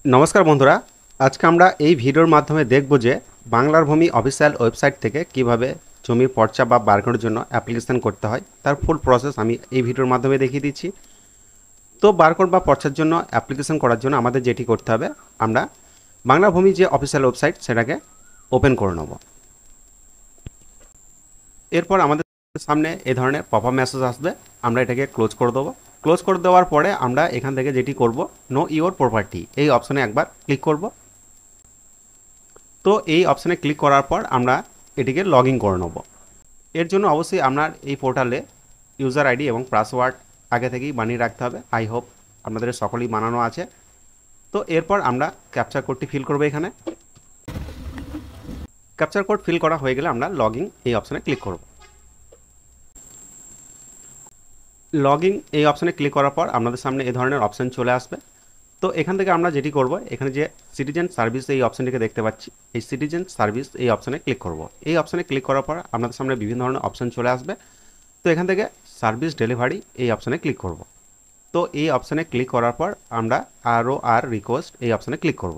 নমস্কার বন্ধুরা, আজকে আমরা এই ভিডিওর মাধ্যমে দেখব যে বাংলার ভূমি অফিসিয়াল ওয়েবসাইট থেকে কিভাবে জমির পর্চা বা বারকোডের জন্য অ্যাপ্লিকেশন করতে হয় তার ফুল প্রসেস আমি এই ভিডিওর মাধ্যমে দেখিয়ে দিচ্ছি। তো বারকোড বা পর্চার জন্য অ্যাপ্লিকেশন করার জন্য আমাদের যেটি করতে হবে, আমরা বাংলা ভূমি যে অফিসিয়াল ওয়েবসাইট সেটাকে ওপেন করে নেব। এরপর আমাদের সামনে এই ধরনের পপ আপ মেসেজ আসবে, আমরা এটাকে ক্লোজ করে দেবো। ক্লোজ করে দেওয়ার পরে আমরা এখান থেকে যেটি করব, নো ইওর প্রপার্টি এই অপশনে একবার ক্লিক করব। তো এই অপশানে ক্লিক করার পর আমরা এটিকে লগ ইন করে নেব। এর জন্য অবশ্যই আপনার এই পোর্টালে ইউজার আইডি এবং পাসওয়ার্ড আগে থেকেই বানিয়ে রাখতে হবে। আই হোপ আপনাদের সকলেই বানানো আছে। তো এরপর আমরা ক্যাপচার কোডটি ফিল করব। এখানে ক্যাপচার কোড ফিল করা হয়ে গেলে আমরা লগ ইন এই অপশানে ক্লিক করব। লগ ইন এই অপশানে ক্লিক করার পর আপনাদের সামনে এই ধরনের অপশান চলে আসবে। তো এখান থেকে আমরা যেটি করব, এখানে যে সিটিজেন সার্ভিস এই অপশানটিকে দেখতে পাচ্ছি, এই সিটিজেন সার্ভিস এই অপশানে ক্লিক করব। এই অপশানে ক্লিক করার পর আপনাদের সামনে বিভিন্ন ধরনের অপশান চলে আসবে। তো এখান থেকে সার্ভিস ডেলিভারি এই অপশানে ক্লিক করব। তো এই অপশানে ক্লিক করার পর আমরা আর রিকোয়েস্ট এই অপশানে ক্লিক করব।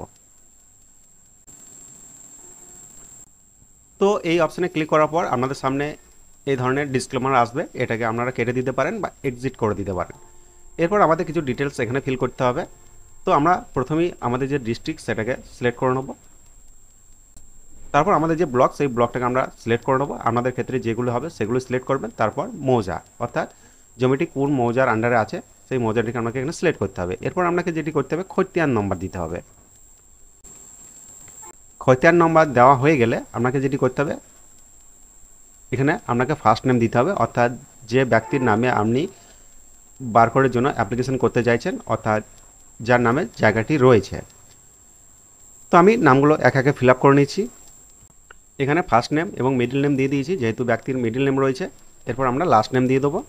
তো এই অপশানে ক্লিক করার পর আপনাদের সামনে এই ধরনের ডিসক্লেমার আসবে, এটাকে আপনারা কেটে দিতে পারেন বা এক্সিট করে দিতে পারেন। এরপর আমাদের কিছু ডিটেলস এখানে ফিল করতে হবে। তো আমরা প্রথমেই আমাদের যে ডিস্ট্রিক্ট সেটাকে সিলেক্ট করে নেব। তারপর আমাদের যে ব্লক সেই ব্লকটাকে আমরা সিলেক্ট করে নেবো। আপনাদের ক্ষেত্রে যেগুলো হবে সেগুলো সিলেক্ট করবেন। তারপর মৌজা, অর্থাৎ জমিটি কোন মৌজার আন্ডারে আছে সেই মৌজাটিকে আপনাকে এখানে সিলেক্ট করতে হবে। এরপর আপনাকে যেটি করতে হবে, খতিয়ান নম্বর দিতে হবে। খতিয়ান নম্বর দেওয়া হয়ে গেলে আপনাকে যেটি করতে হবে, এখানে আপনাকে ফার্স্ট নেম দিতে হবে, অর্থাৎ যে ব্যক্তির নামে আপনি বারকোডের জন্য অ্যাপ্লিকেশন করতে চাইছেন, অর্থাৎ যার নামে জায়গাটি রয়েছে। তো আমি নামগুলো এক একে ফিল আপ করে নিচ্ছি। এখানে ফার্স্ট নেম এবং মিডল নেম দিয়ে দিয়েছি, যেহেতু ব্যক্তির মিডল নেম রয়েছে। এরপর আমরা লাস্ট নেম দিয়ে দেবো।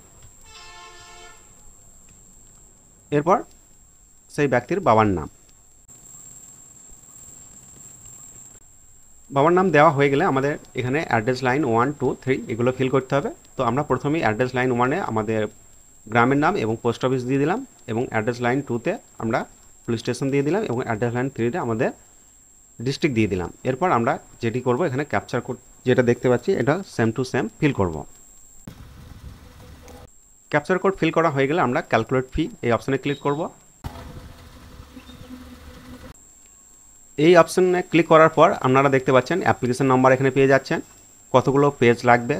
এরপর সেই ব্যক্তির বাবার নাম। বাবার নাম দেওয়া হয়ে গেলে আমাদের এখানে অ্যাড্রেস লাইন 1, 2, 3 এগুলো ফিল করতে হবে। তো আমরা প্রথমেই অ্যাড্রেস লাইন 1-এ আমাদের গ্রামের নাম এবং পোস্ট অফিস দিয়ে দিলাম, এবং অ্যাড্রেস লাইন 2-তে আমরা পুলিশ স্টেশন দিয়ে দিলাম, এবং অ্যাড্রেস লাইন 3-তে আমাদের ডিস্ট্রিক্ট দিয়ে দিলাম। এরপর আমরা যেটি করব, এখানে ক্যাপচার কোড যেটা দেখতে পাচ্ছি এটা সেম টু সেম ফিল করব। ক্যাপচার কোড ফিল করা হয়ে গেলে আমরা ক্যালকুলেট ফি এই অপশানে ক্লিক করব। এই অপশানে ক্লিক করার পর আপনারা দেখতে পাচ্ছেন অ্যাপ্লিকেশন নাম্বার এখানে পেয়ে যাচ্ছেন, কতগুলো পেজ লাগবে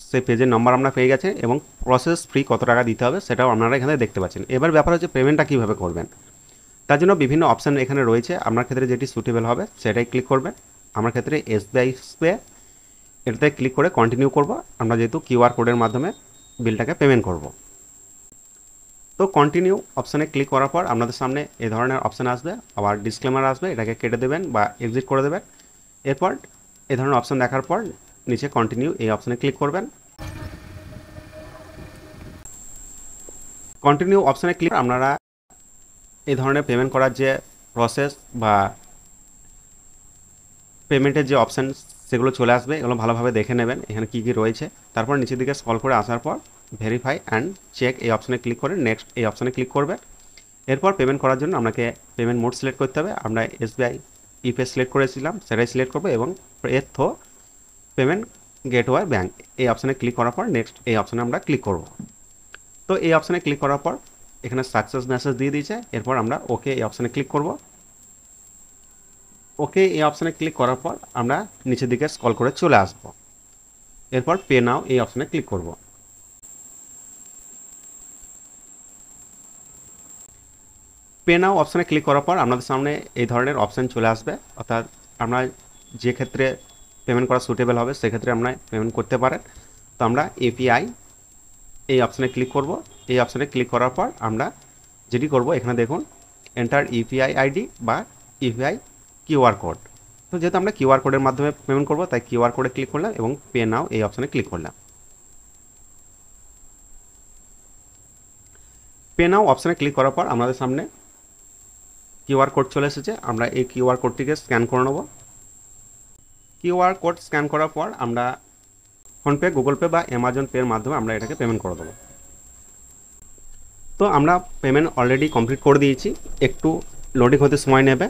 সেই পেজের নাম্বার আমরা পেয়ে গেছে, এবং প্রসেস ফ্রি কত টাকা দিতে হবে সেটাও আপনারা এখানে দেখতে পাচ্ছেন। এবার ব্যাপার হচ্ছে পেমেন্টটা কীভাবে করবেন। তার জন্য বিভিন্ন অপশান এখানে রয়েছে, আপনার ক্ষেত্রে যেটি সুটেবল হবে সেটাই ক্লিক করবেন। আমার ক্ষেত্রে SBI পে, এটাতে ক্লিক করে কন্টিনিউ করব। আমরা যেহেতু QR কোডের মাধ্যমে বিলটাকে পেমেন্ট করব। তো কন্টিনিউ অপশানে ক্লিক করার পর আপনাদের সামনে এই ধরনের অপশান আসবে, আবার ডিসক্লেমার আসবে, এটাকে কেটে দেবেন বা এক্সিট করে দেবেন। এরপর এই ধরনের অপশান দেখার পর নিচে কন্টিনিউ এই অপশানে ক্লিক করবেন। কন্টিনিউ অপশানে ক্লিক আপনারা এই ধরনের পেমেন্ট করার যে প্রসেস বা পেমেন্টের যে অপশান সেগুলো চলে আসবে, এগুলো ভালোভাবে দেখে নেবেন এখানে কী কী রয়েছে। তারপর নিচের দিকে স্ক্রল করে আসার পর ভেরিফাই অ্যান্ড চেক এই অপশানে ক্লিক করে নেক্সট এই অপশানে ক্লিক করবে। এরপর পেমেন্ট করার জন্য আপনাকে পেমেন্ট মোড সিলেক্ট করতে হবে। আমরা SBI ইপে সিলেক্ট করেছিলাম, সেটাই সিলেক্ট করবো, এবং এর থ্রো পেমেন্ট গেটওয়ে ব্যাঙ্ক এই অপশানে ক্লিক করার পর নেক্সট এই অপশানে আমরা ক্লিক করব। তো এই অপশানে ক্লিক করার পর এখানে সাকসেস মেসেজ দিয়ে দিয়েছে। এরপর আমরা ওকে এই অপশানে ক্লিক করব। ওকে এই অপশানে ক্লিক করার পর আমরা নিচের দিকে স্ক্রল করে চলে আসব। এরপর পে নাও এই অপশানে ক্লিক করব। পে নাও অপশানে ক্লিক করার পর আপনাদের সামনে এই ধরনের অপশান চলে আসবে, অর্থাৎ আমরা যে ক্ষেত্রে পেমেন্ট করা সুটেবল হবে সেক্ষেত্রে আমরা পেমেন্ট করতে পারেন। তো আমরা API এই অপশানে ক্লিক করব। এই অপশানে ক্লিক করার পর আমরা যেটি করব, এখানে দেখুন এন্টার UPI ID বা UPI QR কোড। তো যেহেতু আমরা QR কোডের মাধ্যমে পেমেন্ট করব, তাই QR কোডে ক্লিক করলাম এবং পে নাও এই অপশানে ক্লিক করলাম। পে নাও অপশানে ক্লিক করার পর আমাদের সামনে QR কোড চলে এসেছে। আমরা এই QR কোডটিকে স্ক্যান করে নেব। QR কোড স্ক্যান করার পর আমরা ফোনপে, গুগল পে বা অ্যামাজন পের মাধ্যমে আমরা এটাকে পেমেন্ট করে দেবো। তো আমরা পেমেন্ট অলরেডি কমপ্লিট করে দিয়েছি। একটু লোডিং হতে সময় নেবে।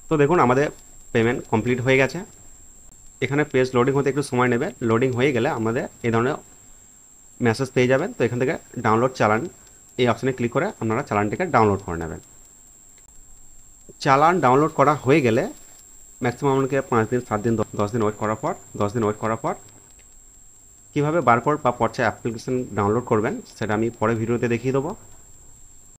তো দেখুন আমাদের পেমেন্ট কমপ্লিট হয়ে গেছে। এখানে পেজ লোডিং হতে একটু সময় নেবে। লোডিং হয়ে গেলে আমাদের এই ধরনের মেসেজ পেয়ে যাবেন। তো এখান থেকে ডাউনলোড চালান এই অপশানে ক্লিক করে আপনারা চালানটিকে ডাউনলোড করে নেবেন। চালান ডাউনলোড করা হয়ে গেলে ম্যাক্সিমাম আপনাকে 5 দিন 7 দিন 10 দিন ওয়েট করার পর কীভাবে বারকোড বা পর্চা অ্যাপ্লিকেশন ডাউনলোড করবেন সেটা আমি পরে ভিডিওতে দেখিয়ে দেবো।